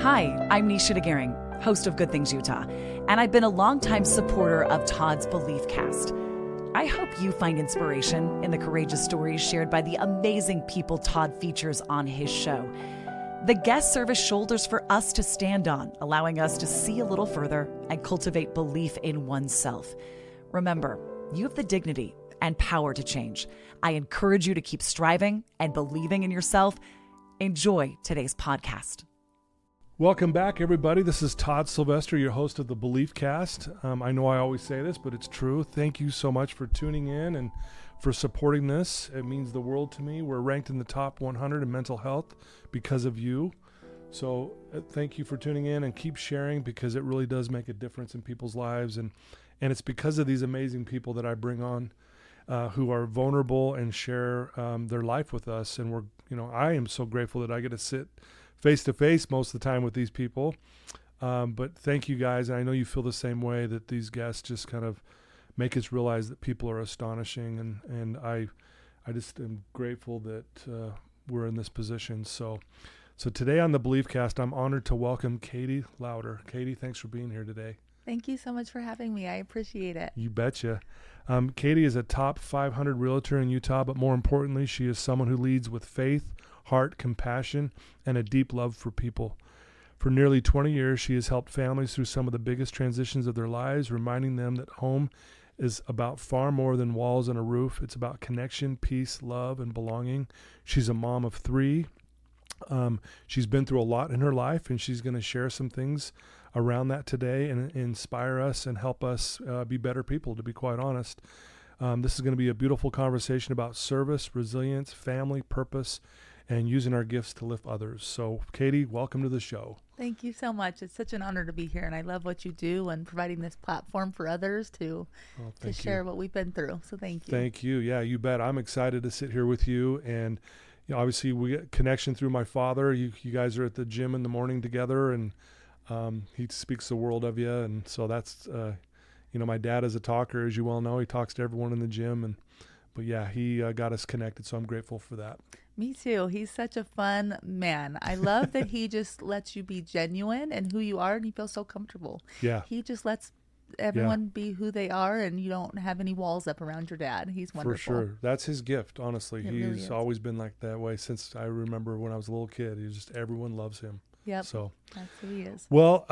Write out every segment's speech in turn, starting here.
Hi, I'm Nisha DeGaring, host of Good Things Utah, and I've been a longtime supporter of Todd's Beliefcast. I hope you find inspiration in the courageous stories shared by the amazing people Todd features on his show. The guests serve as shoulders for us to stand on, allowing us to see a little further and cultivate belief in oneself. Remember, you have the dignity and power to change. I encourage you to keep striving and believing in yourself. Enjoy today's podcast. Welcome back, everybody. This is Todd Sylvester, your host of the Beliefcast. I know I always say this, but it's true. Thank you so much for tuning in and for supporting this. It means the world to me. We're ranked in the top 100 in mental health because of you. So thank you for tuning in and keep sharing, because it really does make a difference in people's lives. And it's because of these amazing people that I bring on who are vulnerable and share their life with us. And I am so grateful that I get to sit face to face most of the time with these people. But thank you guys. And I know you feel the same way, that these guests just kind of make us realize that people are astonishing. And I just am grateful that we're in this position. So today on the Beliefcast, I'm honored to welcome Katie Lowder. Katie, thanks for being here today. Thank you so much for having me. I appreciate it. You betcha. Katie is a top 500 realtor in Utah, but more importantly, she is someone who leads with faith, heart, compassion, and a deep love for people. For nearly 20 years, she has helped families through some of the biggest transitions of their lives, reminding them that home is about far more than walls and a roof. It's about connection, peace, love, and belonging. She's a mom of 3. She's been through a lot in her life, and she's going to share some things around that today and inspire us and help us be better people, to be quite honest. This is going to be a beautiful conversation about service, resilience, family, purpose, and using our gifts to lift others. So, Katie, welcome to the show. Thank you so much. It's such an honor to be here, and I love what you do and providing this platform for others to share what we've been through. So thank you. Thank you. Yeah, you bet. I'm excited to sit here with you. And obviously, we get connection through my father. You guys are at the gym in the morning together, and he speaks the world of you. And so that's, my dad is a talker, as you well know. He talks to everyone in the gym. But yeah, he got us connected, so I'm grateful for that. Me too. He's such a fun man. I love that he just lets you be genuine and who you are, and you feel so comfortable. Yeah. He just lets everyone be who they are, and you don't have any walls up around your dad. He's wonderful. For sure. That's his gift, honestly. It He's really is. always been like that way since I remember when I was a little kid. Everyone loves him. Yep. So that's who he is. Well,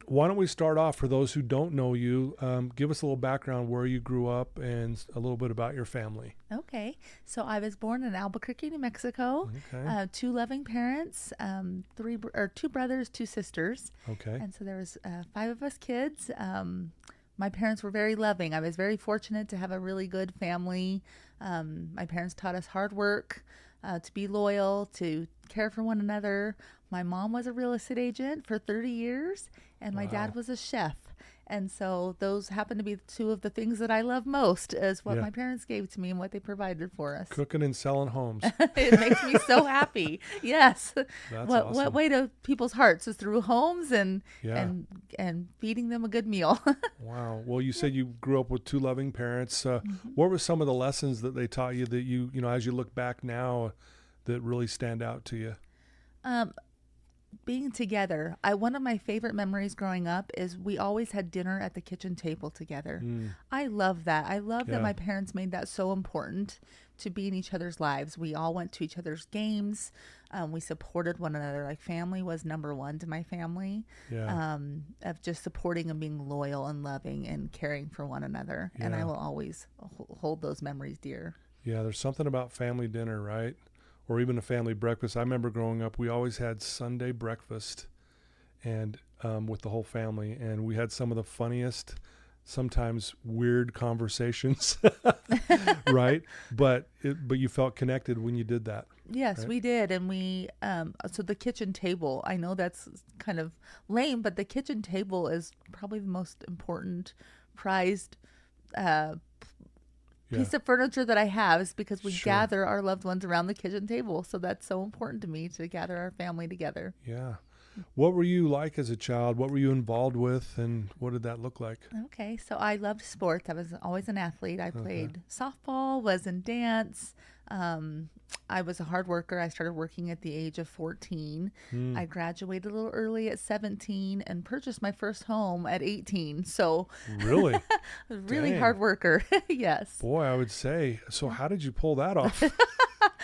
why don't we start off, for those who don't know you, give us a little background where you grew up and a little bit about your family. Okay. So I was born in Albuquerque, New Mexico. Okay. 2 loving parents, 2 brothers, 2 sisters. Okay. And so there was 5 of us kids. My parents were very loving. I was very fortunate to have a really good family. My parents taught us hard work, to be loyal, to care for one another. My mom was a real estate agent for 30 years, and my dad was a chef. And so those happen to be 2 of the things that I love most, is what my parents gave to me and what they provided for us. Cooking and selling homes. It makes me so happy. Yes. That's what awesome. way to people's hearts is through homes and feeding them a good meal. Wow. Well, you said you grew up with 2 loving parents. What were some of the lessons that they taught you that you as you look back now, that really stand out to you? Being together. One of my favorite memories growing up is we always had dinner at the kitchen table together. I love that. I love that my parents made that so important to be in each other's lives. We all went to each other's games. We supported one another. Like, family was number 1 to my family. Of just supporting and being loyal and loving and caring for one another. And I will always hold those memories dear. Yeah, there's something about family dinner, right? Or even a family breakfast. I remember growing up, we always had Sunday breakfast and with the whole family. And we had some of the funniest, sometimes weird conversations, right? But you felt connected when you did that. Yes, right? we did. And we, so the kitchen table, I know that's kind of lame, but the kitchen table is probably the most important, prized piece of furniture that I have, is because we gather our loved ones around the kitchen table. So that's so important to me, to gather our family together. Yeah. What were you like as a child? What were you involved with, and what did that look like? Okay, so I loved sports. I was always an athlete. I played softball, was in dance, I was a hard worker. I started working at the age of 14. I graduated a little early at 17 and purchased my first home at 18. So Really? really Dang. hard worker. Yes. Boy, I would say. So how did you pull that off?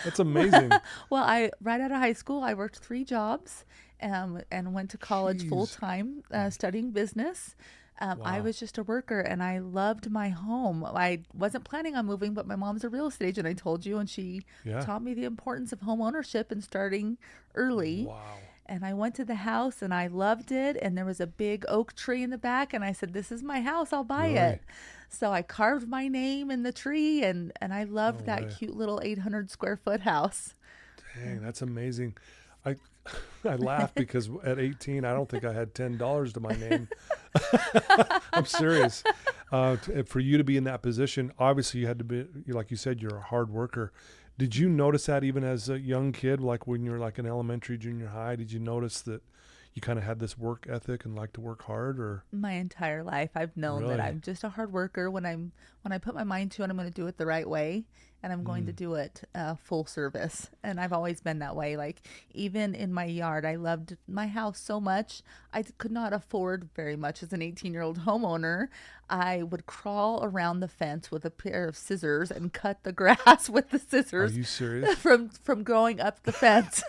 That's amazing. Well, right out of high school, I worked 3 jobs and went to college Jeez. full time studying business. I Wow. was just a worker and I loved my home. I wasn't planning on moving, but my mom's a real estate agent, I told you, and she Yeah. taught me the importance of home ownership and starting early. Wow. And I went to the house and I loved it. And there was a big oak tree in the back. And I said, this is my house. I'll buy Really? it. So I carved my name in the tree. And I loved No that way. cute little 800 square foot house. Dang, that's amazing. I I laugh because at 18, I don't think I had $10 to my name. I'm serious. For you to be in that position, obviously you had to be, like you said, you're a hard worker. Did you notice that even as a young kid, like when you were like in elementary, junior high, did you notice that you kind of had this work ethic and like to work hard? Or My entire life, I've known that Really? I'm just a hard worker. When I put my mind to it, I'm going to do it the right way, and I'm going to do it full service. And I've always been that way. Like even in my yard, I loved my house so much. I could not afford very much as an 18-year-old homeowner. I would crawl around the fence with a pair of scissors and cut the grass with the are scissors you serious? from going up the fence.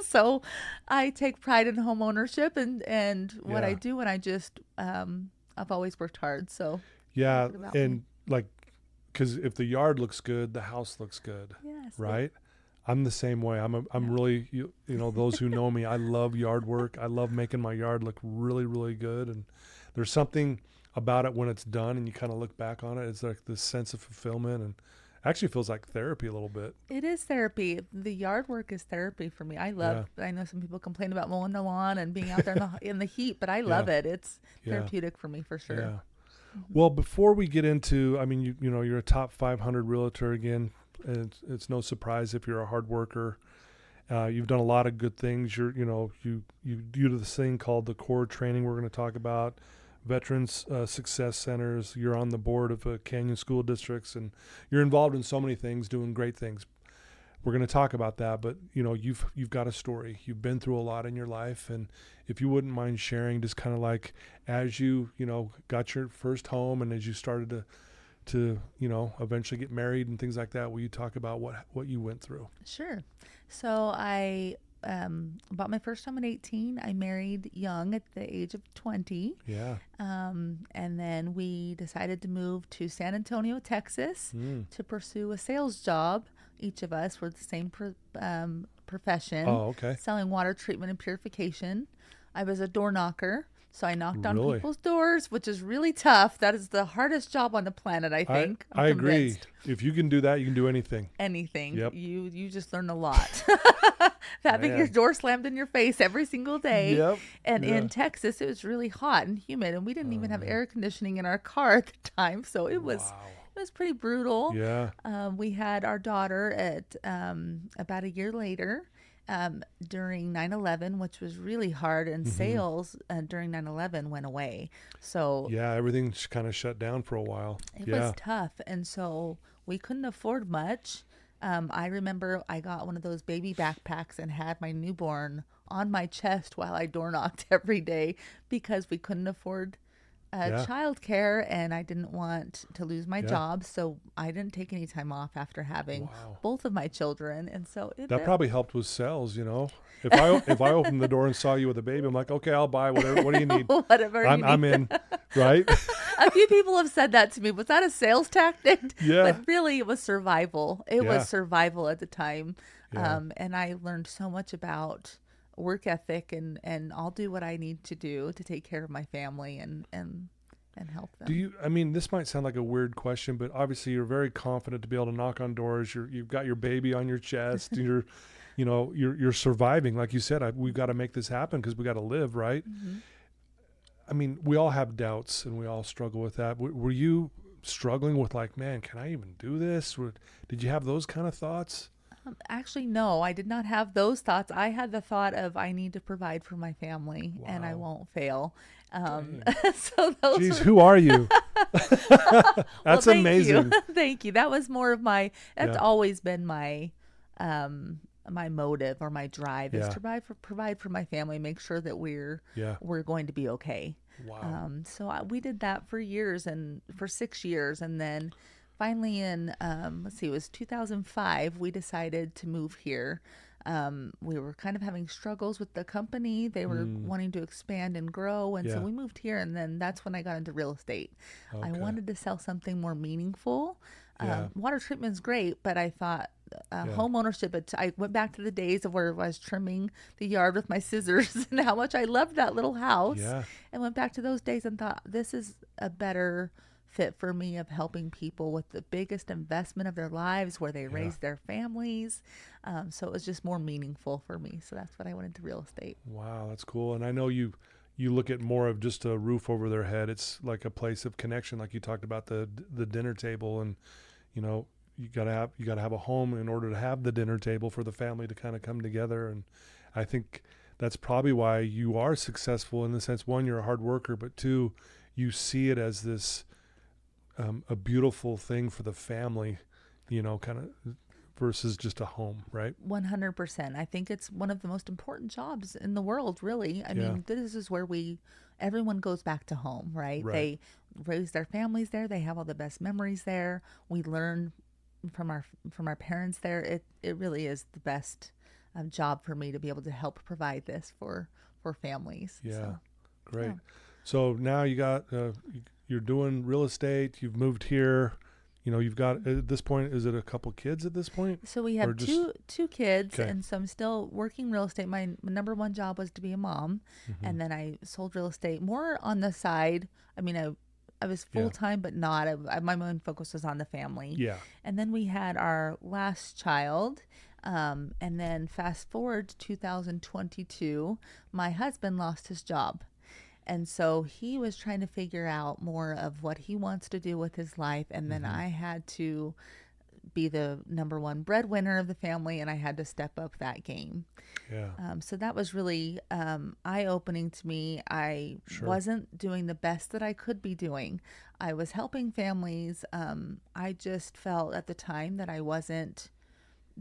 So I take pride in home ownership and what I Yeah. do, and I just I've always worked hard. So Yeah, Talking about me. and like, because if the yard looks good, the house looks good, yes, right? I'm the same way. I'm really, you know, those who know me, I love yard work. I love making my yard look really, really good. And there's something about it when it's done and you kind of look back on it. It's like this sense of fulfillment, and actually feels like therapy a little bit. it is therapy. The yard work is therapy for me. I know some people complain about mowing the lawn and being out there in the heat, but I love it. It's Yeah. therapeutic for me for sure. Yeah. Well, before we get into, I mean, you know, you're a top 500 realtor again, and it's no surprise if you're a hard worker. You've done a lot of good things. You do this thing called the core training we're going to talk about, Veterans Success Centers. You're on the board of Canyon School Districts, and you're involved in so many things, doing great things. We're going to talk about that, but you know, you've got a story. You've been through a lot in your life, and if you wouldn't mind sharing, just kind of like as you know got your first home, and as you started to you know eventually get married and things like that, will you talk about what you went through? Sure. So I bought my first home at 18. I married young at the age of 20. Yeah. And then we decided to move to San Antonio, Texas to pursue a sales job. Each of us were the same profession. Oh, okay. Selling water treatment and purification. I was a door knocker. So I knocked on Really? people's doors, which is really tough. That is the hardest job on the planet, I think. I'm I agree. convinced. If you can do that, you can do anything. Anything. Yep. You just learn a lot. Having your Man. door slammed in your face every single day. Yep. And Yeah. in Texas, it was really hot and humid, and we didn't even have air conditioning in our car at the time, so it was Wow. it was pretty brutal. Yeah. We had our daughter at about a year later. During 9/11, which was really hard, and sales during 9/11 went away. So Yeah. Everything kind of shut down for a while. it Yeah. was tough. And so we couldn't afford much. I remember I got one of those baby backpacks and had my newborn on my chest while I door knocked every day because we couldn't afford Yeah. childcare, and I didn't want to lose my Yeah. job. So I didn't take any time off after having Wow. both of my children. And so That probably helped with sales, you know. If I opened the door and saw you with a baby, I'm like, okay, I'll buy whatever. What do you need? whatever you I'm need. in, right? A few people have said that to me. Was that a sales tactic? Yeah. But really, it was survival. It Yeah. was survival at the time. Yeah. And I learned so much about work ethic, and I'll do what I need to do to take care of my family and help them. I mean, this might sound like a weird question, but obviously you're very confident to be able to knock on doors. You've got your baby on your chest. You're surviving. Like you said, we've got to make this happen because we got to live, right? Mm-hmm. I mean, we all have doubts and we all struggle with that. Were you struggling with like, man, can I even do this? Did you have those kind of thoughts? Actually, no, I did not have those thoughts. I had the thought of I need to provide for my family and I Wow. won't fail. Dang. So those Jeez, were, who are you? well, That's thank amazing. you. Thank you. That was more of that's Yeah. always been my motive or my drive is Yeah. to provide for my family, make sure that Yeah. we're going to be okay. Wow. We did that for years and for 6 years. And then finally in, let's see, it was 2005, we decided to move here. We were kind of having struggles with the company. They were wanting to expand and grow. And so Yeah. we moved here. And then that's when I got into real estate. I Okay. wanted to sell something more meaningful. Yeah. Water treatment's great, but I thought home ownership, I went back to the days of where I was trimming the yard with my scissors and how much I loved that little house. Yeah. And went back to those days and thought, this is a better fit for me of helping people with the biggest investment of their lives where they raise their families. So it was just more meaningful for me. So that's what I went into real estate. Wow, that's cool. And I know you look at more of just a roof over their head. It's like a place of connection, like you talked about the dinner table, and you gotta have a home in order to have the dinner table for the family to kind of come together. And I think that's probably why you are successful in the sense, one, you're a hard worker, but two, you see it as this a beautiful thing for the family, kind of versus just a home, right? 100%. I think it's one of the most important jobs in the world, really. I mean, this is where everyone goes back to home, right? Right. They raise their families there. They have all the best memories there. We learn from our parents there. It really is the best job for me to be able to help provide this for families. Yeah. So, Great. yeah. So now you got, you're doing real estate, you've moved here, you've got, at this point, is it a couple kids at this point? So we have two kids, Okay. and so I'm still working real estate. My number one job was to be a mom, and then I sold real estate more on the side. I mean, I was full time, but not. My main focus was on the family. Yeah. And then we had our last child, and then fast forward to 2022, my husband lost his job. And so he was trying to figure out more of what he wants to do with his life. And then I had to be the number one breadwinner of the family, and I had to step up that game. Yeah. So that was really eye-opening to me. I wasn't doing the best that I could be doing. I was helping families. I just felt at the time that I wasn't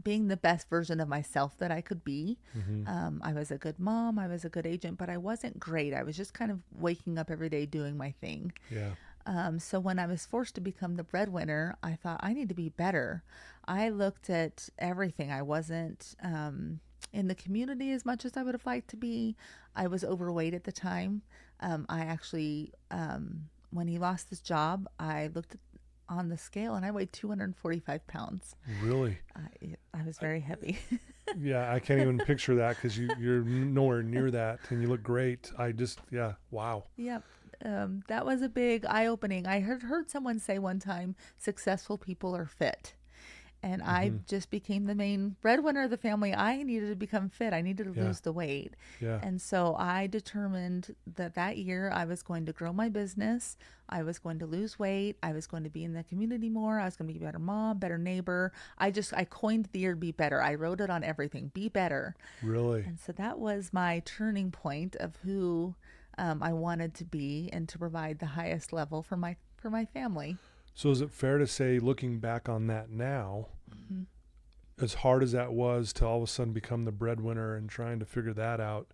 being the best version of myself that I could be. I was a good mom. I was a good agent, but I wasn't great. I was just kind of waking up every day doing my thing. Yeah. So when I was forced to become the breadwinner, I thought I need to be better. I looked at everything. I wasn't in the community as much as I would have liked to be. I was overweight at the time. I actually, when he lost his job, I looked on the scale and I weighed 245 pounds. Really? I was very heavy. Yeah, I can't even picture that because you're nowhere near that, and you look great. Wow. Yep. That was a big eye-opening. I heard someone say one time, successful people are fit. And I just became the main breadwinner of the family. I needed to become fit. I needed to lose the weight. Yeah. And so I determined that year I was going to grow my business. I was going to lose weight. I was going to be in the community more. I was going to be a better mom, better neighbor. I coined the year Be Better. I wrote it on everything. Be better. Really? And so that was my turning point of who I wanted to be and to provide the highest level for my family. So is it fair to say, looking back on that now, as hard as that was to all of a sudden become the breadwinner and trying to figure that out,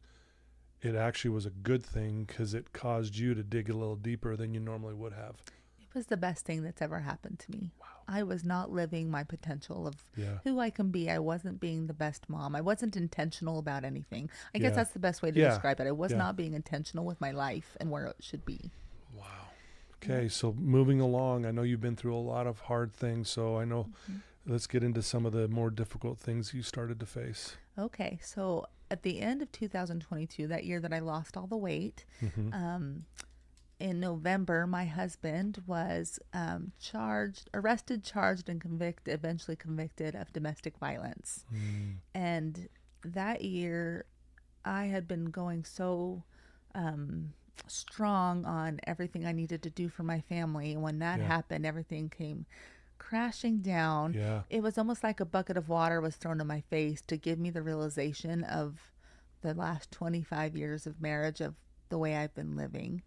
it actually was a good thing because it caused you to dig a little deeper than you normally would have? It was the best thing that's ever happened to me. Wow. I was not living my potential of who I can be. I wasn't being the best mom. I wasn't intentional about anything. I guess that's the best way to describe it. I was not being intentional with my life and where it should be. Wow. Okay, so moving along, I know you've been through a lot of hard things, so I know, let's get into some of the more difficult things you started to face. Okay, so at the end of 2022, that year that I lost all the weight, in November, my husband was arrested, charged, and eventually convicted of domestic violence. And that year, I had been going so strong on everything I needed to do for my family. And when that happened, everything came crashing down. Yeah. It was almost like a bucket of water was thrown in my face to give me the realization of the last 25 years of marriage, of the way I've been living.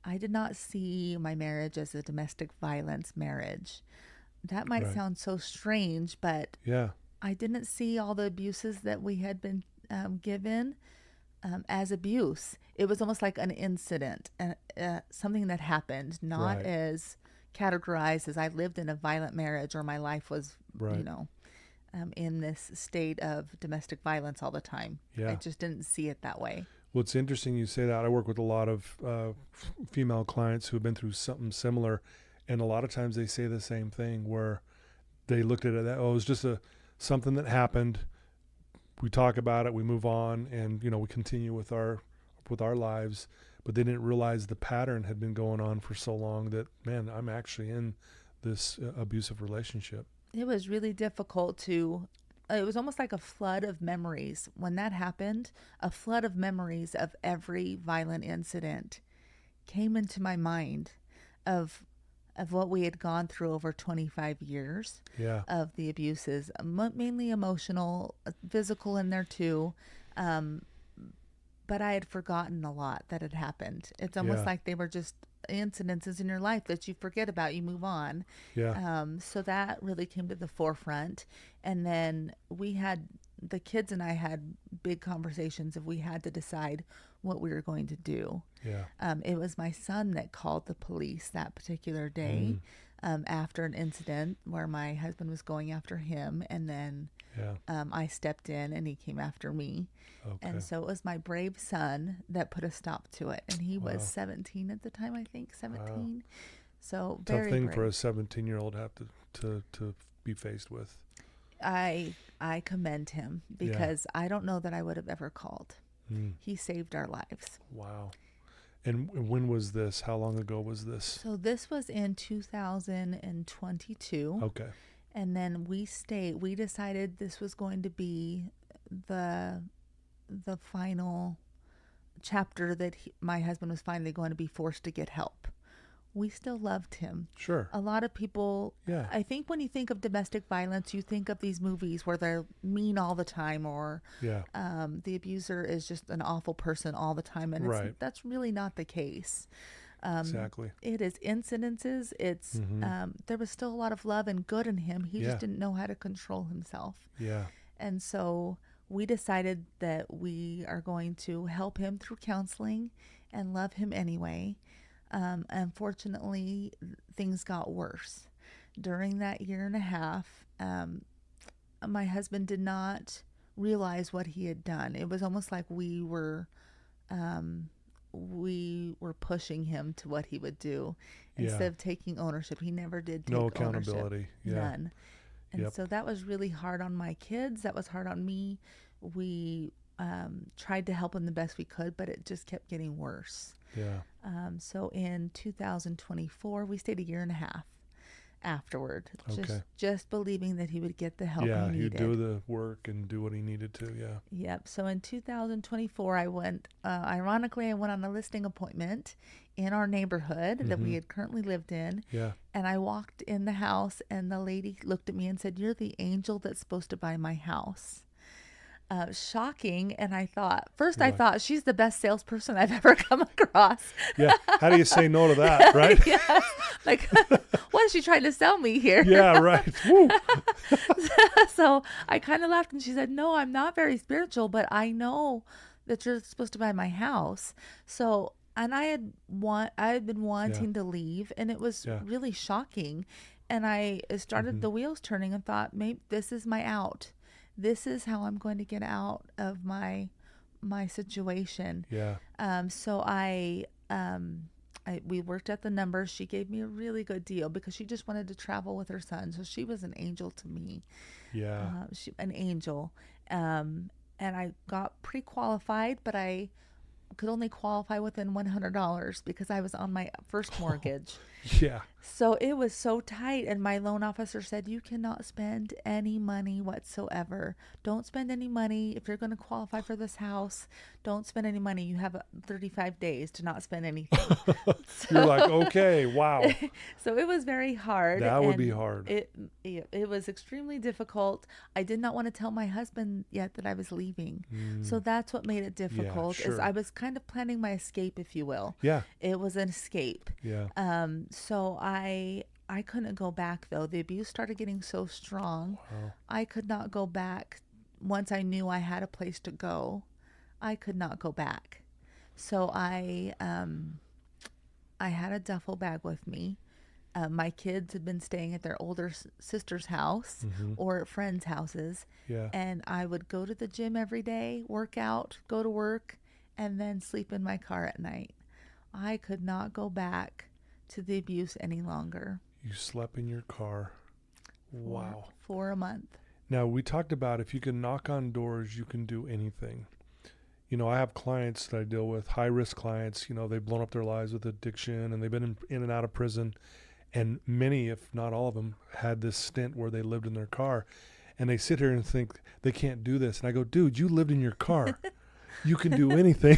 I did not see my marriage as a domestic violence marriage. That might sound so strange, but I didn't see all the abuses that we had been given as abuse. It was almost like an incident, something that happened, not as categorized as I lived in a violent marriage or my life was, in this state of domestic violence all the time. I just didn't see it that way. Well, it's interesting you say that. I work with a lot of female clients who have been through something similar, and a lot of times they say the same thing where they looked at it that, it was just something that happened. We talk about it, we move on, and we continue with our lives, but they didn't realize the pattern had been going on for so long that, man, I'm actually in this abusive relationship. It was really difficult it was almost like a flood of memories. When that happened, a flood of memories of every violent incident came into my mind of what we had gone through over 25 years of the abuses, mainly emotional, physical in there too. But I had forgotten a lot that had happened. It's almost like they were just incidences in your life that you forget about, you move on. So that really came to the forefront. And then the kids and I had big conversations if we had to decide what we were going to do. It was my son that called the police that particular day after an incident where my husband was going after him, and then I stepped in and he came after me. And so it was my brave son that put a stop to it, and he was 17 at the time, I think 17. So tough very thing brave. for a 17-year-old have to be faced with. I commend him because I don't know that I would have ever called. He saved our lives. Wow. And when was this? How long ago was this? So this was in 2022. Okay. And then we decided this was going to be the final chapter that my husband was finally going to be forced to get help. We still loved him. Sure. A lot of people, I think when you think of domestic violence, you think of these movies where they're mean all the time, or the abuser is just an awful person all the time. And that's really not the case. Exactly. It is incidences. It's there was still a lot of love and good in him. He just didn't know how to control himself. And so we decided that we are going to help him through counseling and love him anyway. Unfortunately, things got worse. During that year and a half, my husband did not realize what he had done. It was almost like we were pushing him to what he would do instead of taking ownership. He never did take ownership. No accountability. None. And so that was really hard on my kids. That was hard on me. We tried to help him the best we could, but it just kept getting worse. So in 2024, we stayed a year and a half afterward, just believing that he would get the help he needed. He'd do the work and do what he needed to. Yep. So in 2024, I went, ironically, I went on a listing appointment in our neighborhood that we had currently lived in. And I walked in the house, and the lady looked at me and said, "You're the angel that's supposed to buy my house." Shocking. And I thought, I thought she's the best salesperson I've ever come across. How do you say no to that, right? Like, what is she trying to sell me here? Right. Woo. So I kind of laughed, and she said, "No, I'm not very spiritual, but I know that you're supposed to buy my house." So, and I had been wanting to leave, and it was really shocking. And I started the wheels turning and thought, maybe this is my out. This is how I'm going to get out of my situation. So we worked at the numbers. She gave me a really good deal because she just wanted to travel with her son. So she was an angel to me. An angel. And I got pre-qualified, but I could only qualify within $100 because I was on my first mortgage. So it was so tight. And my loan officer said, you cannot spend any money whatsoever. Don't spend any money. If you're going to qualify for this house, don't spend any money. You have 35 days to not spend anything. You're like, okay, wow. So it was very hard. That would be hard. It was extremely difficult. I did not want to tell my husband yet that I was leaving. So that's what made it difficult. Is I was kind of planning my escape, if you will. Yeah. It was an escape. Yeah. So I couldn't go back, though. The abuse started getting so strong. Wow. I could not go back. Once I knew I had a place to go, I could not go back. So I had a duffel bag with me. My kids had been staying at their older sister's house or at friends' houses. Yeah. And I would go to the gym every day, work out, go to work, and then sleep in my car at night. I could not go back to the abuse any longer. You slept in your car. Wow. For a month. Now, we talked about if you can knock on doors, you can do anything. You know, I have clients that I deal with, high-risk clients. You know, they've blown up their lives with addiction, and they've been in and out of prison. And many, if not all of them, had this stint where they lived in their car. And they sit here and think they can't do this. And I go, dude, you lived in your car. You can do anything.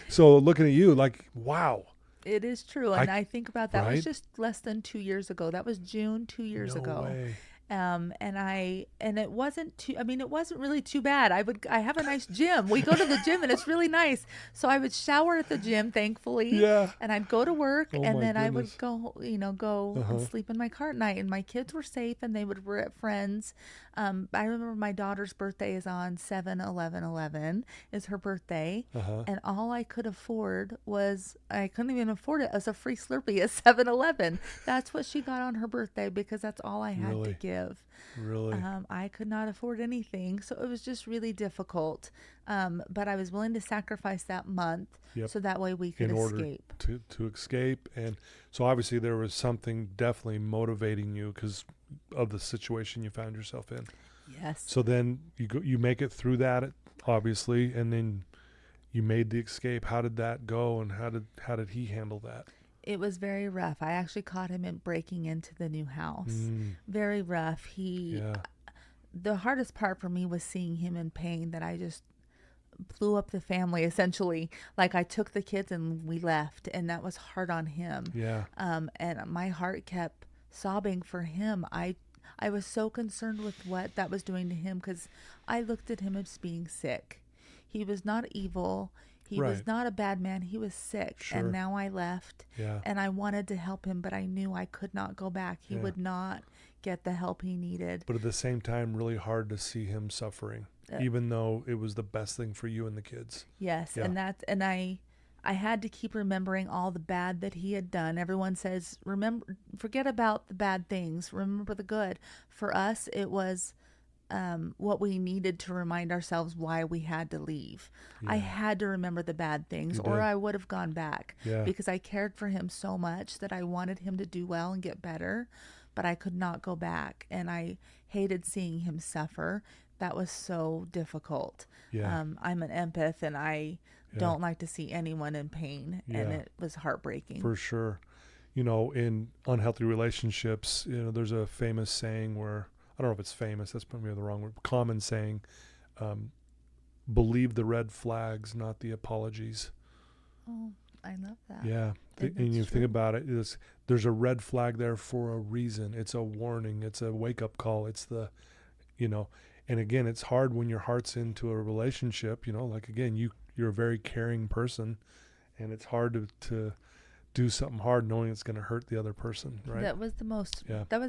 So looking at you like, wow. It is true. And I think about that. Right? It was just less than 2 years ago. That was June 2 years No ago. way. And it wasn't it wasn't really too bad. I have a nice gym. We go to the gym and it's really nice. So I would shower at the gym, thankfully. Yeah. And I'd go to work and then I would goodness. go and sleep in my car at night. And my kids were safe and they were at friends. I remember my daughter's birthday is on 7/11/11 is her birthday. And all I could afford I couldn't even afford it as a free Slurpee at 7-Eleven. That's what she got on her birthday because that's all I had to give. Really? I could not afford anything. So it was just really difficult. But I was willing to sacrifice that month so that way we could escape. To escape. And so obviously there was something definitely motivating you because of the situation you found yourself in. Yes. So then you make it through that, obviously, and then you made the escape. How did that go, and how did he handle that? It was very rough. I actually caught him breaking into the new house. Very rough. The hardest part for me was seeing him in pain, that I just blew up the family, essentially. Like I took the kids and we left, and that was hard on him. Yeah. And my heart kept sobbing for him. I was so concerned with what that was doing to him because I looked at him as being sick. He was not evil. He was not a bad man. He was sick. Sure. And now I left. Yeah. And I wanted to help him, but I knew I could not go back. He would not get the help he needed. But at the same time, really hard to see him suffering, even though it was the best thing for you and the kids. Yes. Yeah. And I had to keep remembering all the bad that he had done. Everyone says, forget about the bad things. Remember the good. For us, it was what we needed to remind ourselves why we had to leave. I had to remember the bad things, or I would have gone back because I cared for him so much that I wanted him to do well and get better, but I could not go back. And I hated seeing him suffer. That was so difficult. Yeah. I'm an empath, and I don't like to see anyone in pain, and it was heartbreaking. For sure. You know, in unhealthy relationships, there's a famous saying where, I don't know if it's famous, that's probably the wrong word, common saying, believe the red flags, not the apologies. Oh, I love that. Yeah. And you think about it, there's a red flag there for a reason. It's a warning. It's a wake-up call. It's and again, it's hard when your heart's into a relationship, like, again, you're a very caring person, and it's hard to do something hard knowing it's going to hurt the other person, right? That was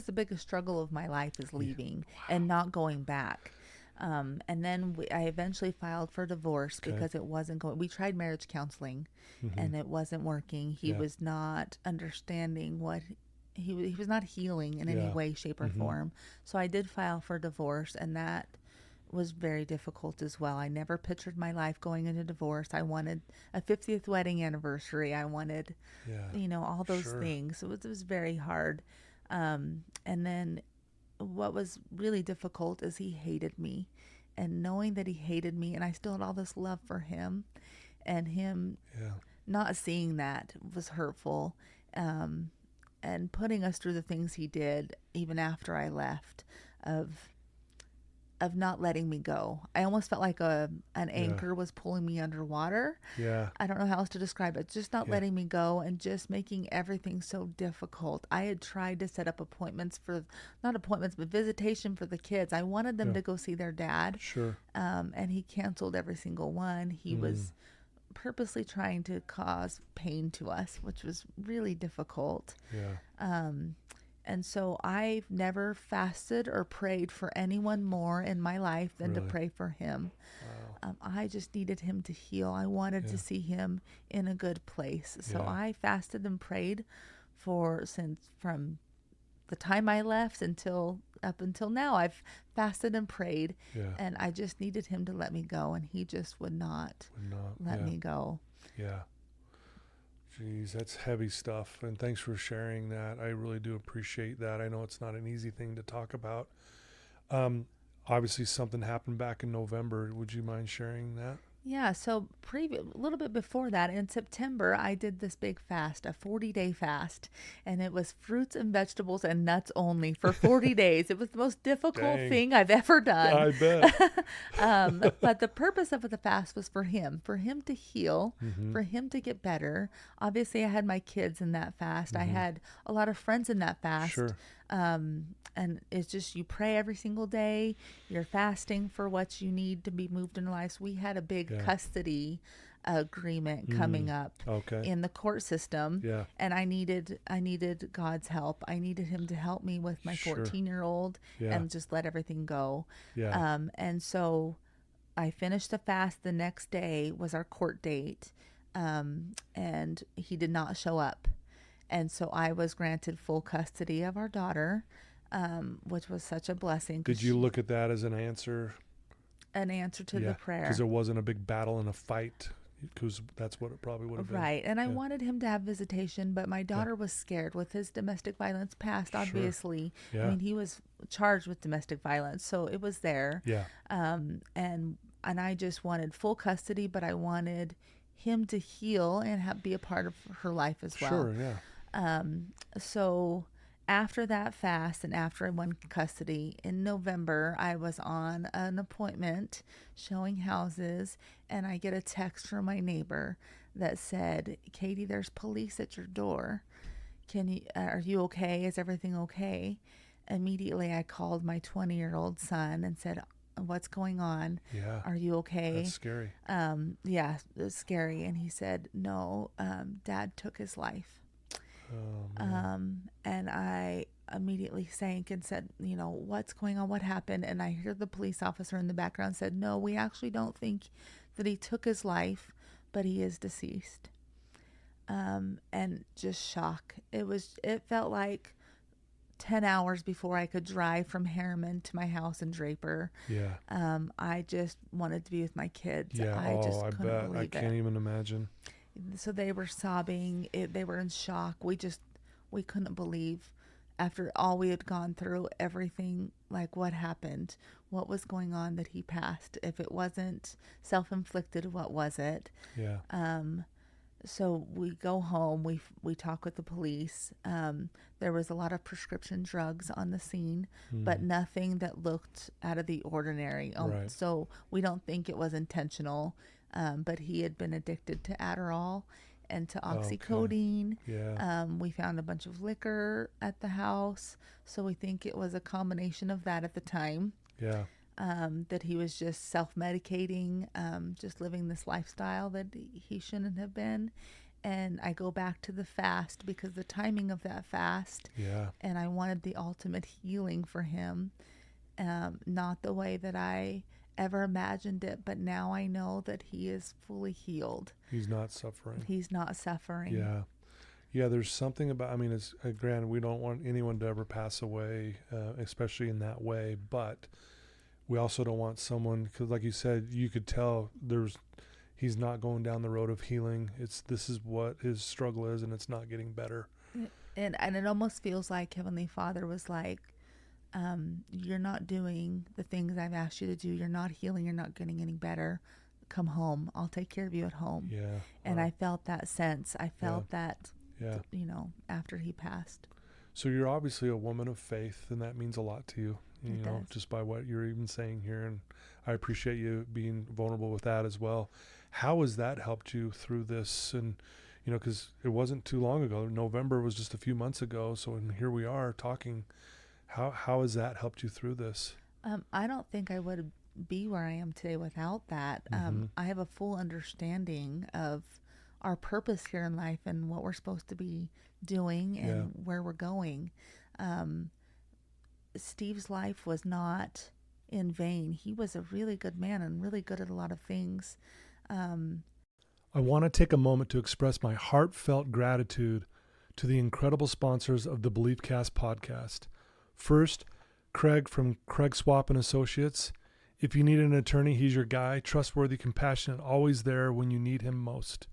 the biggest struggle of my life, is leaving and not going back. And then I eventually filed for divorce because it wasn't going. We tried marriage counseling and it wasn't working. He was not understanding what he was not healing in any way, shape, or form. So I did file for divorce, and that was very difficult as well. I never pictured my life going into divorce. I wanted a 50th wedding anniversary. I wanted, all those things. It was very hard. And then what was really difficult is he hated me, and knowing that he hated me, and I still had all this love for him, and him not seeing that was hurtful. putting us through the things he did even after I left, of not letting me go. I almost felt like an anchor was pulling me underwater. Yeah. I don't know how else to describe it. Just not letting me go and just making everything so difficult. I had tried to set up appointments not appointments, but visitation for the kids. I wanted them to go see their dad. Sure. And he canceled every single one. He was purposely trying to cause pain to us, which was really difficult. Yeah. And so I've never fasted or prayed for anyone more in my life than to pray for him. Wow. I just needed him to heal. I wanted to see him in a good place. So I fasted and prayed from the time I left up until now. I've fasted and prayed, and I just needed him to let me go, and he just would not let me go. Yeah. Jeez, that's heavy stuff. And thanks for sharing that. I really do appreciate that. I know it's not an easy thing to talk about. Obviously, something happened back in November. Would you mind sharing that? Yeah, so a little bit before that, in September, I did this big fast, a 40-day fast, and it was fruits and vegetables and nuts only for 40 days. It was the most difficult thing I've ever done. I bet. But the purpose of the fast was for him to heal, for him to get better. Obviously, I had my kids in that fast. I had a lot of friends in that fast. Sure. And it's just, you pray every single day. You're fasting for what you need to be moved in life. So we had a big custody agreement coming up in the court system. Yeah. And I needed God's help. I needed him to help me with my 14-year-old and just let everything go. Yeah. And so I finished the fast. The next day was our court date. And he did not show up. And so I was granted full custody of our daughter, which was such a blessing. Did you look at that as an answer? An answer to the prayer. Because there wasn't a big battle and a fight, because that's what it probably would have been. Right. And I wanted him to have visitation, but my daughter was scared with his domestic violence past, obviously. Yeah. I mean, he was charged with domestic violence, so it was there. Yeah. And I just wanted full custody, but I wanted him to heal and be a part of her life as well. Sure, yeah. So after that fast and after I won custody in November, I was on an appointment showing houses, and I get a text from my neighbor that said, "Katie, there's police at your door. Are you okay? Is everything okay?" Immediately I called my 20-year-old son and said, "What's going on? Yeah. Are you okay?" That's scary. Yeah, it's scary. And he said, "No, Dad took his life." And I immediately sank and said, "What's going on? What happened?" And I hear the police officer in the background said, "No, we actually don't think that he took his life, but he is deceased." And just shock. It felt like 10 hours before I could drive from Harriman to my house in Draper. Yeah. I just wanted to be with my kids. Yeah. I bet. I can't even imagine. So they were sobbing. They were in shock. We couldn't believe, after all we had gone through, everything, like what happened, what was going on, that he passed. If it wasn't self-inflicted, what was it? Yeah. So we go home. We talk with the police. There was a lot of prescription drugs on the scene, but nothing that looked out of the ordinary. Right. So we don't think it was intentional. But he had been addicted to Adderall and to oxycodone. Okay. Yeah. We found a bunch of liquor at the house, so we think it was a combination of that at the time. Yeah. That he was just self-medicating, just living this lifestyle that he shouldn't have been. And I go back to the fast because the timing of that fast, and I wanted the ultimate healing for him, not the way that I ever imagined it, but now I know that he is fully healed. He's not suffering. Yeah. Yeah, there's something about, it's granted, we don't want anyone to ever pass away, especially in that way, but we also don't want someone, because like you said, you could tell he's not going down the road of healing. This is what his struggle is, and it's not getting better. And it almost feels like Heavenly Father was like, "You're not doing the things I've asked you to do. You're not healing. You're not getting any better. Come home. I'll take care of you at home." Yeah. And I felt that sense. I felt that Yeah. After he passed. So you're obviously a woman of faith, and that means a lot to you, It does. just by what you're even saying here. And I appreciate you being vulnerable with that as well. How has that helped you through this? And, because it wasn't too long ago. November was just a few months ago. So here we are talking. How has that helped you through this? I don't think I would be where I am today without that. I have a full understanding of our purpose here in life and what we're supposed to be doing and where we're going. Steve's life was not in vain. He was a really good man and really good at a lot of things. I want to take a moment to express my heartfelt gratitude to the incredible sponsors of the Beliefcast podcast. First, Craig from Craig Swap and Associates. If you need an attorney, he's your guy. Trustworthy, compassionate, always there when you need him most.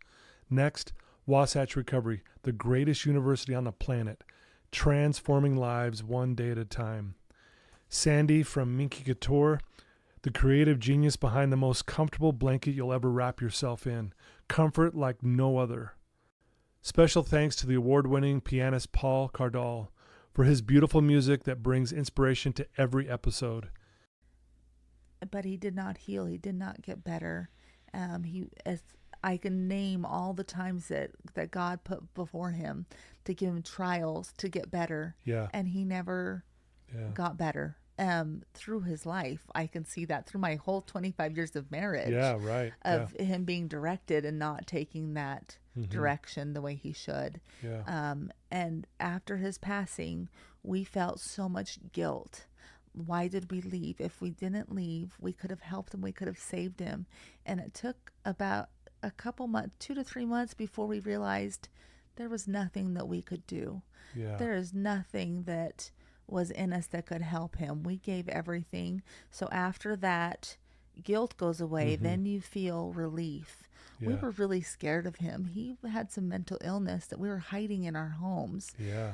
Next, Wasatch Recovery, the greatest university on the planet, transforming lives one day at a time. Sandy from Minky Couture, the creative genius behind the most comfortable blanket you'll ever wrap yourself in. Comfort like no other. Special thanks to the award-winning pianist Paul Cardall for his beautiful music that brings inspiration to every episode. But he did not heal. He did not get better. As I can name all the times that God put before him to give him trials to get better. Yeah. And he never got better. Through his life, I can see that through my whole 25 years of marriage. Yeah, right. Of him being directed and not taking that direction the way he should. Yeah. And after his passing, we felt so much guilt. Why did we leave? If we didn't leave, we could have helped him. We could have saved him. And it took about a couple months, 2 to 3 months before we realized there was nothing that we could do. Yeah. There is nothing that was in us that could help him. We gave everything. So after that guilt goes away, then you feel relief. We were really scared of him. He had some mental illness that we were hiding in our homes. Yeah.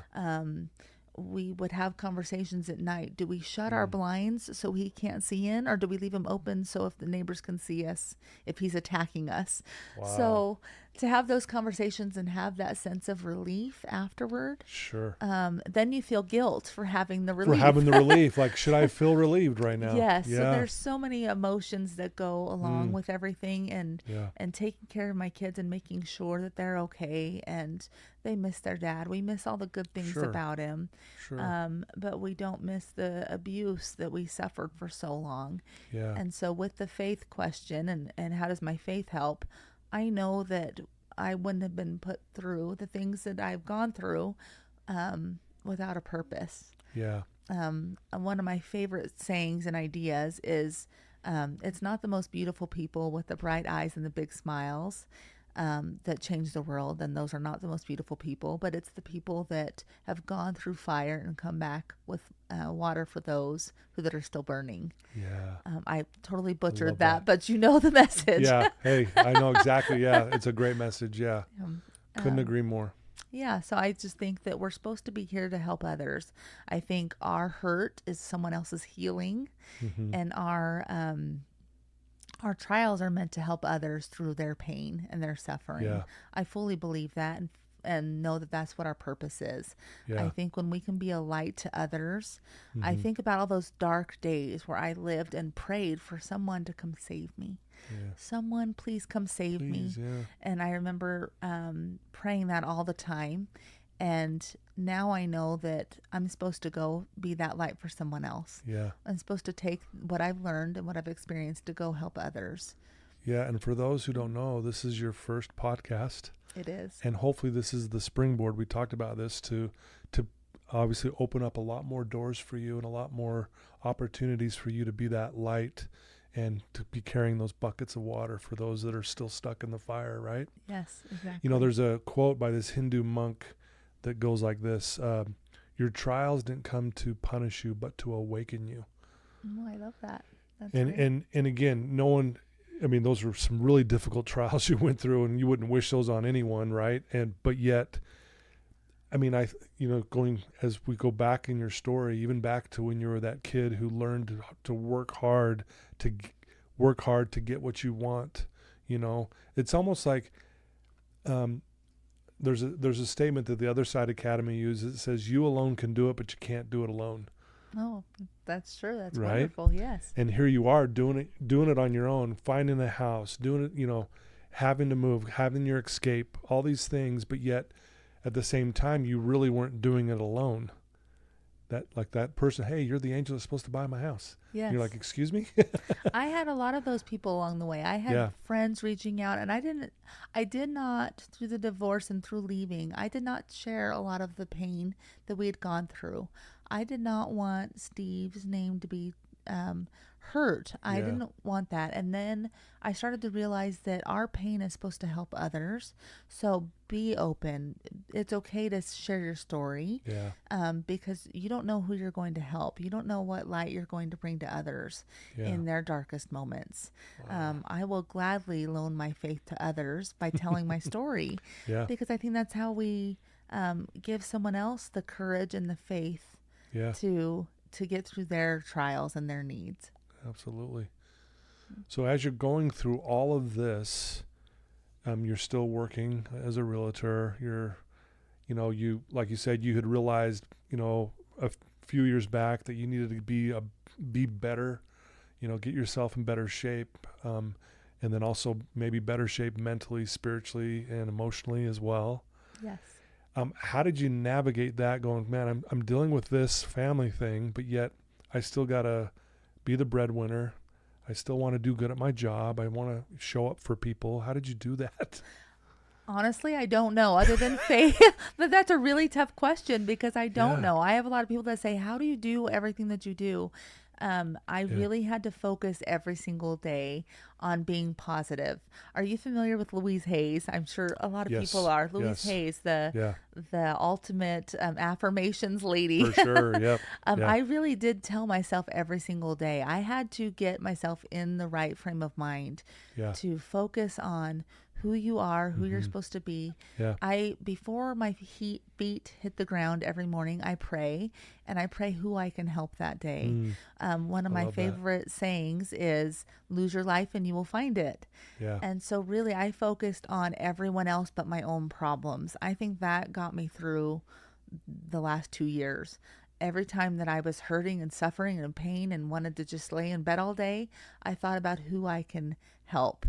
We would have conversations at night. Do we shut our blinds so he can't see in, or do we leave them open so if the neighbors can see us if he's attacking us? Wow. So to have those conversations and have that sense of relief afterward, Sure. then you feel guilt for having the relief. For having the relief. Like, should I feel relieved right now? Yes. Yeah. So there's so many emotions that go along with everything, and taking care of my kids and making sure that they're okay, and they miss their dad. We miss all the good things about him. Sure. But we don't miss the abuse that we suffered for so long. Yeah. And so with the faith question and how does my faith help, I know that I wouldn't have been put through the things that I've gone through without a purpose. Yeah. One of my favorite sayings and ideas is, it's not the most beautiful people with the bright eyes and the big smiles that change the world, and those are not the most beautiful people, but it's the people that have gone through fire and come back with water for those that are still burning. Yeah. I totally butchered that, but you know the message. Yeah. Hey, I know exactly. Yeah. It's a great message. Yeah. Couldn't agree more. Yeah. So I just think that we're supposed to be here to help others. I think our hurt is someone else's healing, and our trials are meant to help others through their pain and their suffering. Yeah. I fully believe that and know that that's what our purpose is. Yeah. I think when we can be a light to others, I think about all those dark days where I lived and prayed for someone to come save me. Yeah. Someone, please come save me. Yeah. And I remember praying that all the time. And now I know that I'm supposed to go be that light for someone else. Yeah. I'm supposed to take what I've learned and what I've experienced to go help others. Yeah. And for those who don't know, this is your first podcast. It is. And hopefully this is the springboard. We talked about this to obviously open up a lot more doors for you and a lot more opportunities for you to be that light and to be carrying those buckets of water for those that are still stuck in the fire, right? Yes, exactly. You know, there's a quote by this Hindu monk that goes like this, your trials didn't come to punish you, but to awaken you. Oh, I love that. That's and, great. and again, no one, I mean, those were some really difficult trials you went through, and you wouldn't wish those on anyone, right? But yet, I mean, going as we go back in your story, even back to when you were that kid who learned to work hard to get what you want, it's almost like, there's a statement that the Other Side Academy uses. It says, "You alone can do it, but you can't do it alone." Oh, that's true. That's right? wonderful. Yes. And here you are doing it on your own, finding a house, doing it, having to move, having your escape, all these things, but yet at the same time, you really weren't doing it alone. That person, hey, you're the angel that's supposed to buy my house. Yes. And you're like, excuse me? I had a lot of those people along the way. I had friends reaching out, and I did not, through the divorce and through leaving, I did not share a lot of the pain that we had gone through. I did not want Steve's name to be hurt. I didn't want that. And then I started to realize that our pain is supposed to help others. So be open. It's okay to share your story. Because you don't know who you're going to help. You don't know what light you're going to bring to others in their darkest moments. Wow. I will gladly loan my faith to others by telling my story. Because I think that's how we give someone else the courage and the faith to get through their trials and their needs. Absolutely. So as you're going through all of this, you're still working as a realtor. You like you said, you had realized, a few years back that you needed to be better, get yourself in better shape, and then also maybe better shape mentally, spiritually, and emotionally as well. Yes. How did you navigate that going, man, I'm dealing with this family thing, but yet I still got to be the breadwinner. I still want to do good at my job. I want to show up for people. How did you do that? Honestly, I don't know, other than faith. But that's a really tough question because I don't know. I have a lot of people that say, how do you do everything that you do? I really had to focus every single day on being positive. Are you familiar with Louise Hayes? I'm sure a lot of people are. Louise Hayes, the ultimate affirmations lady. For sure, yep. I really did tell myself every single day. I had to get myself in the right frame of mind to focus on who you are, who you're supposed to be. Before my feet hit the ground every morning, I pray, and I pray who I can help that day. One of my favorite sayings is, lose your life and you will find it. And so really I focused on everyone else but my own problems. I think that got me through the last 2 years. Every time that I was hurting and suffering and in pain and wanted to just lay in bed all day, I thought about who I can help.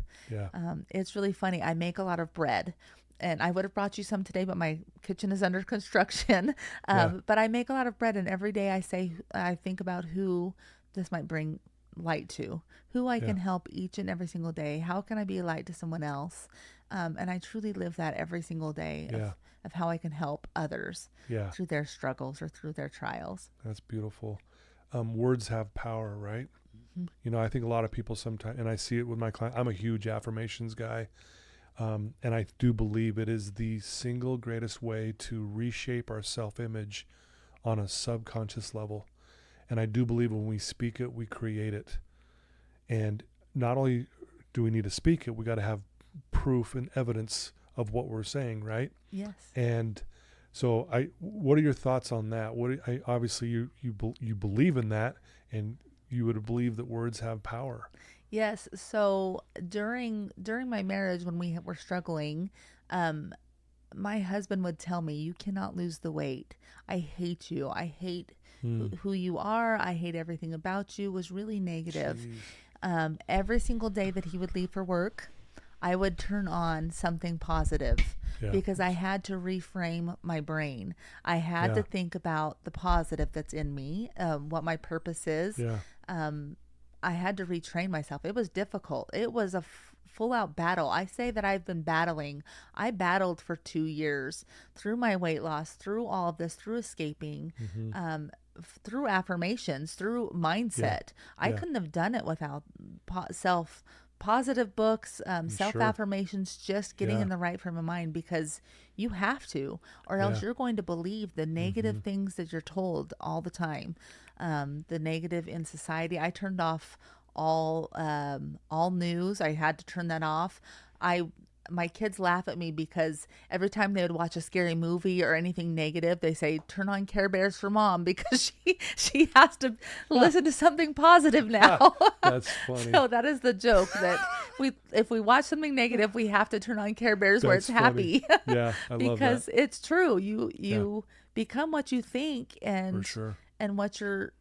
It's really funny. I make a lot of bread, and I would have brought you some today, but my kitchen is under construction. But I make a lot of bread, and every day I think about who this might bring light to, who I can help each and every single day. How can I be a light to someone else? And I truly live that every single day of how I can help others through their struggles or through their trials. That's beautiful. Words have power, right? I think a lot of people sometimes, and I see it with my client, I'm a huge affirmations guy. And I do believe it is the single greatest way to reshape our self-image on a subconscious level. And I do believe when we speak it, we create it. And not only do we need to speak it, we got to have proof and evidence of what we're saying, right? Yes. And so what are your thoughts on that? Obviously you believe in that, and you would believe that words have power. Yes. So during my marriage, when we were struggling, my husband would tell me, you cannot lose the weight. I hate you. I hate who you are. I hate everything about you. Was really negative. Every single day that he would leave for work, I would turn on something positive because I had to reframe my brain. I had to think about the positive that's in me, what my purpose is. I had to retrain myself. It was difficult. It was a full-out battle. I say that I've been battling. I battled for 2 years through my weight loss, through all of this, through escaping, through affirmations, through mindset. I couldn't have done it without positive books, self-affirmations, just getting in the right frame of mind, because you have to, or else you're going to believe the negative things that you're told all the time. The negative in society. I turned off all news. I had to turn that off. my kids laugh at me because every time they would watch a scary movie or anything negative, they say, turn on Care Bears for Mom, because she has to listen to something positive now. That's funny. So that is the joke, that if we watch something negative, we have to turn on Care Bears where it's happy. Yeah, I love that. Because it's true. You become what you think, and For sure. and what you're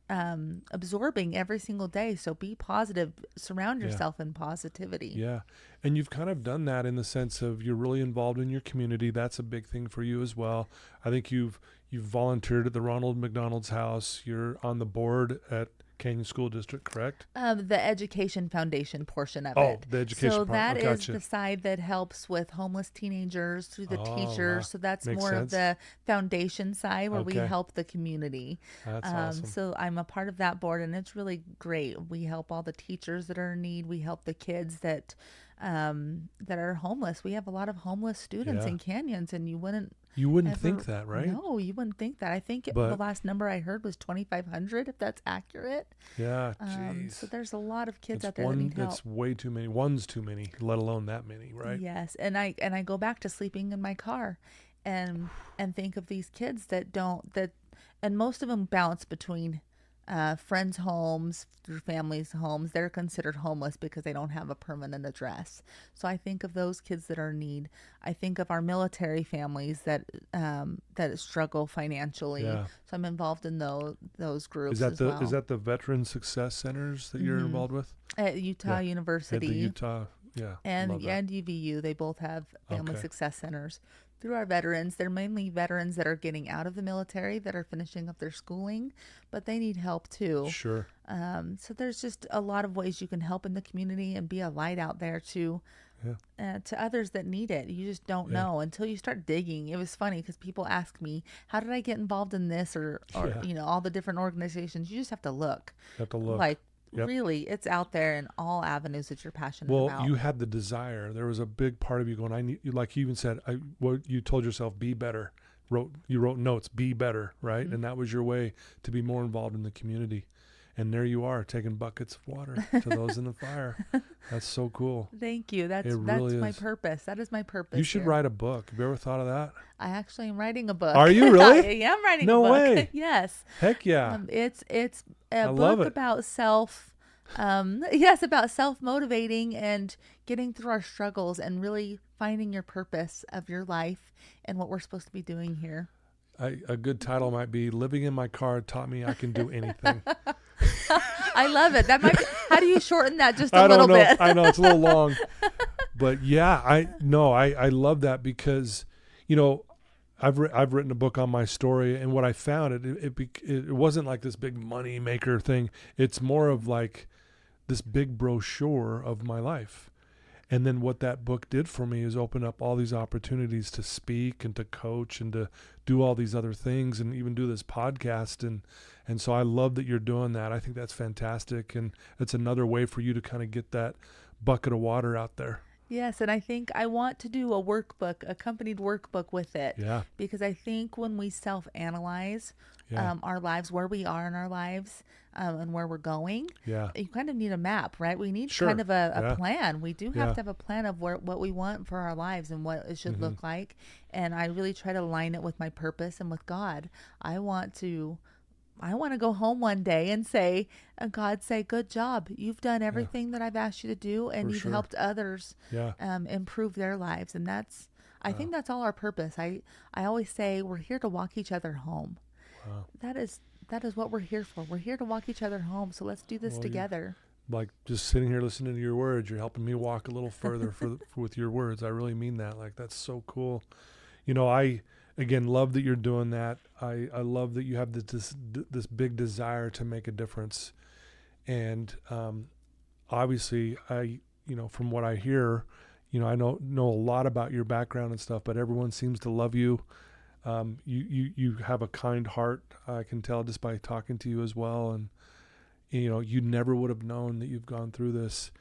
absorbing every single day. So be positive. Surround yourself in positivity. Yeah. And you've kind of done that in the sense of you're really involved in your community. That's a big thing for you as well. I think you've volunteered at the Ronald McDonald's House. You're on the board at Canyon School District, correct? The education foundation portion of it. Oh, the education So part. that Oh, is gotcha. the side that helps with homeless teenagers through the teachers. Wow. So that's Makes more sense. of the foundation side where we Okay. help the community. That's awesome. So I'm a part of that board, and it's really great. We help all the teachers that are in need. We help the kids that are homeless. We have a lot of homeless students Yeah. in Canyons, and you wouldn't You think ever- that, right? No, you wouldn't think that. I think But- the last number I heard was 2,500, if that's accurate. Yeah, jeez. So there's a lot of kids It's out there that need help. It's way too many. One's too many, let alone that many, right? Yes, and I go back to sleeping in my car, and think of these kids and most of them bounce between friends' homes through families' homes. They're considered homeless because they don't have a permanent address. So I think of those kids that are in need. I think of our military families that struggle financially. Yeah. So I'm involved in those groups Is that as well. is that the Veteran Success Centers that you're involved with? At Utah Yeah. University? At the Utah, yeah. and love that. and UVU, they both have family Okay. success centers. Through our veterans, they're mainly veterans that are getting out of the military, that are finishing up their schooling, but they need help too. Sure. So there's just a lot of ways you can help in the community and be a light out there to others that need it. You just don't know until you start digging. It was funny because people ask me, how did I get involved in this or all the different organizations? You just have to look. You have to look. Like, Yep. really, it's out there in all avenues that you're passionate Well, about. you had the desire. There was a big part of you going, I need, like you even said, you told yourself, be better. You wrote notes, be better, right? Mm-hmm. And that was your way to be more involved in the community. And there you are, taking buckets of water to those in the fire. That's so cool. Thank you. That's really my is. purpose. That is my purpose. You should here. write a book. Have you ever thought of that? I actually am writing a book. Are you really? I am writing No a book. way. Yes. Heck yeah. It's a I love book it. about about self-motivating and getting through our struggles and really finding your purpose of your life and what we're supposed to be doing here. A good title might be Living in My Car Taught Me I Can Do Anything. I love it. That might be, how do you shorten that just a I little don't know. bit? I know it's a little long, but yeah, I love that because, I've written a book on my story, and what I found it wasn't like this big money maker thing. It's more of like this big brochure of my life. And then what that book did for me is open up all these opportunities to speak and to coach and to do all these other things and even do this podcast. And so I love that you're doing that. I think that's fantastic. And it's another way for you to kind of get that bucket of water out there. Yes, and I think I want to do a workbook, accompanied workbook with it. Yeah. Because I think when we self-analyze Yeah. our lives, where we are in our lives, and where we're going, Yeah. you kind of need a map, right? We need Sure. kind of a Yeah. plan. We do have Yeah. to have a plan of what we want for our lives and what it should Mm-hmm. look like. And I really try to align it with my purpose and with God. I want to go home one day and God say, good job. You've done everything that I've asked you to do, and For you've sure. helped others Yeah. improve their lives. And I think that's all our purpose. I always say we're here to walk each other home. Wow. That is what we're here for. We're here to walk each other home. So let's do this Well, together. Like just sitting here listening to your words, you're helping me walk a little further with your words. I really mean that. Like, that's so cool. I, again, love that you're doing that. I love that you have this big desire to make a difference. And obviously, from what I hear, I know a lot about your background and stuff, but everyone seems to love you. You have a kind heart. I can tell just by talking to you as well. And, you never would have known that you've gone through this.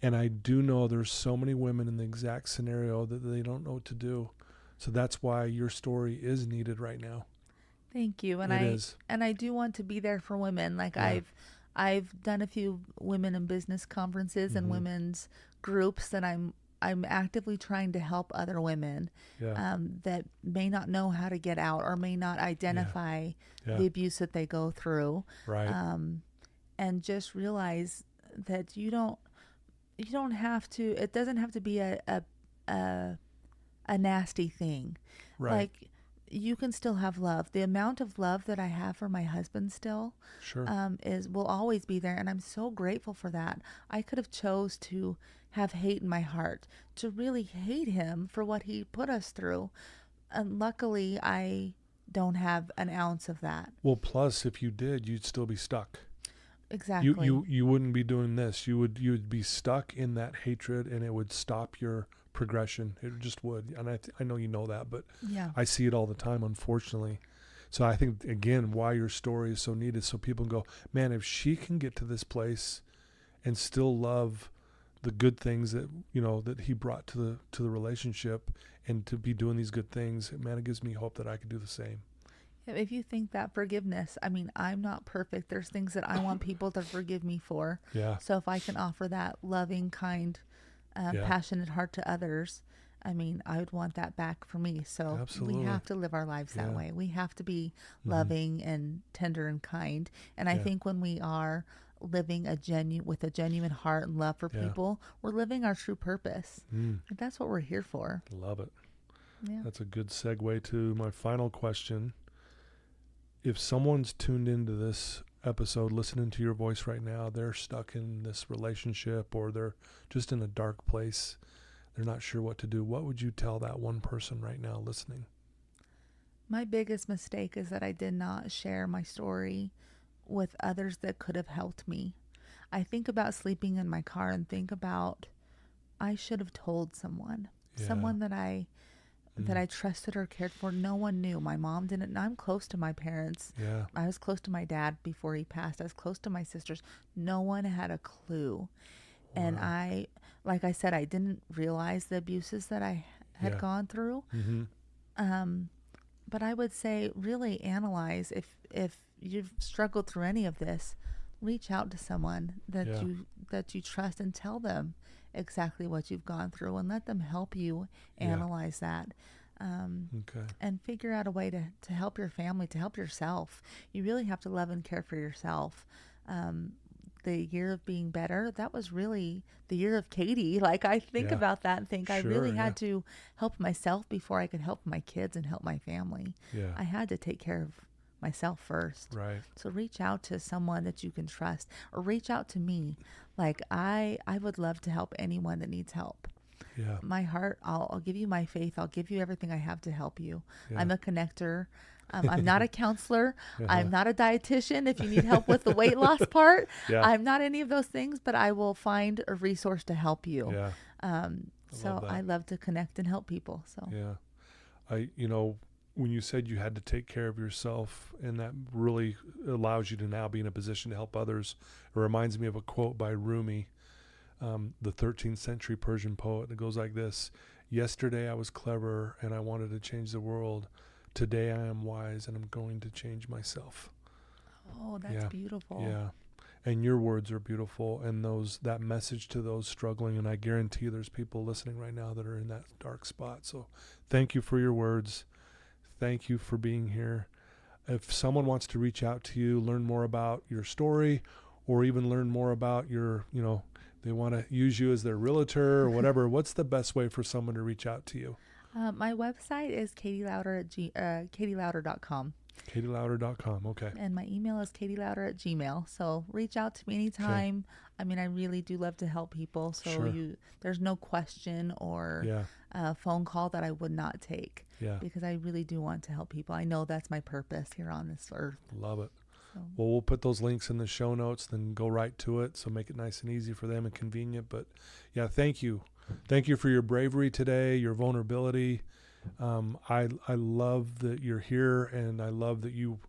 And I do know there's so many women in the exact scenario that they don't know what to do. So that's why your story is needed right now. Thank you. And It is. I do want to be there for women. Like Yeah. I've done a few women in business conferences and women's groups that I'm I'm actively trying to help other women that may not know how to get out or may not identify the abuse that they go through. Right. And just realize that you don't have to, it doesn't have to be a nasty thing. Right. Like, you can still have love. The amount of love that I have for my husband still will always be there, and I'm so grateful for that. I could have chose to have hate in my heart, to really hate him for what he put us through, and luckily I don't have an ounce of that. Well, plus if you did, you'd still be stuck. Exactly. You wouldn't be doing this. You would be stuck in that hatred, and it would stop your progression. It just would. And I know you know that, but I see it all the time, unfortunately. So I think, again, why your story is so needed, so people can go, man, if she can get to this place and still love the good things that, that he brought to the relationship, and to be doing these good things, man, it gives me hope that I could do the same. If you think that forgiveness, I mean, I'm not perfect. There's things that I want people to forgive me for. Yeah. So if I can offer that loving, kind, passionate heart to others, I mean, I would want that back for me. So Absolutely. We have to live our lives that way. We have to be loving and tender and kind. And I think when we are living with a genuine heart and love for people, we're living our true purpose. And that's what we're here for. Love it. Yeah. That's a good segue to my final question. If someone's tuned into this episode, listening to your voice right now, they're stuck in this relationship, or they're just in a dark place, they're not sure what to do, what would you tell that one person right now listening? My biggest mistake is that I did not share my story with others that could have helped me. I think about sleeping in my car and think about, I should have told someone that I trusted or cared for. No one knew. My mom didn't. I'm close to my parents. Yeah. I was close to my dad before he passed. I was close to my sisters. No one had a clue. Wow. And like I said, I didn't realize the abuses that I had gone through. But I would say, really analyze, if you've struggled through any of this, reach out to someone that you trust and tell them exactly what you've gone through, and let them help you analyze that. And figure out a way to help your family, to help yourself. You really have to love and care for yourself. The year of being better, that was really the year of Katie. Like, I think about that and think I really had to help myself before I could help my kids and help my family. Yeah. I had to take care of myself first. Right. So reach out to someone that you can trust, or reach out to me. Like, I would love to help anyone that needs help. Yeah. My heart, I'll give you my faith. I'll give you everything I have to help you. Yeah. I'm a connector. I'm not a counselor. I'm not a dietitian. If you need help with the weight loss part, I'm not any of those things, but I will find a resource to help you. Yeah. So I love to connect and help people. So when you said you had to take care of yourself, and that really allows you to now be in a position to help others, it reminds me of a quote by Rumi, the 13th century Persian poet. It goes like this: "Yesterday I was clever and I wanted to change the world. Today I am wise and I'm going to change myself." Oh, that's beautiful. Yeah. And your words are beautiful, and that message to those struggling, and I guarantee there's people listening right now that are in that dark spot. So thank you for your words. Thank you for being here. If someone wants to reach out to you, learn more about your story, or even learn more about they want to use you as their realtor or whatever, what's the best way for someone to reach out to you? My website is Katie Lowder at KatieLowder.com. KatieLowder.com. Okay. And my email is KatieLowder@gmail.com. So reach out to me anytime. Okay. I mean, I really do love to help people. So there's no question or phone call that I would not take. Yeah. Because I really do want to help people. I know that's my purpose here on this earth. Love it. So. Well, we'll put those links in the show notes, then go right to it. So make it nice and easy for them and convenient. But thank you. Thank you for your bravery today, your vulnerability. I love that you're here, and I love that you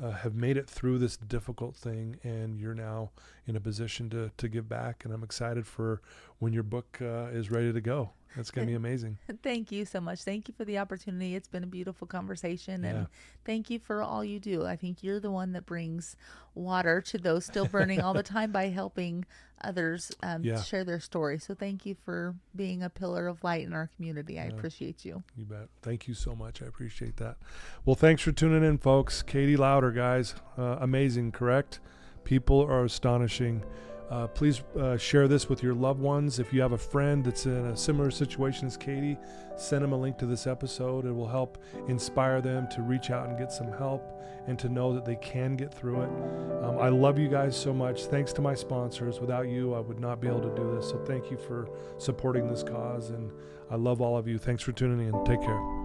have made it through this difficult thing, and you're now in a position to give back. And I'm excited for when your book is ready to go. That's going to be amazing. Thank you so much. Thank you for the opportunity. It's been a beautiful conversation, and thank you for all you do. I think you're the one that brings water to those still burning all the time by helping others share their story. So thank you for being a pillar of light in our community. I appreciate you. You bet. Thank you so much. I appreciate that. Well, thanks for tuning in, folks. Katie Lowder, guys. Amazing, correct? People are astonishing. Please share this with your loved ones. If you have a friend that's in a similar situation as Katie, send them a link to this episode. It will help inspire them to reach out and get some help and to know that they can get through it. I love you guys so much. Thanks to my sponsors. Without you, I would not be able to do this. So thank you for supporting this cause. And I love all of you. Thanks for tuning in. Take care.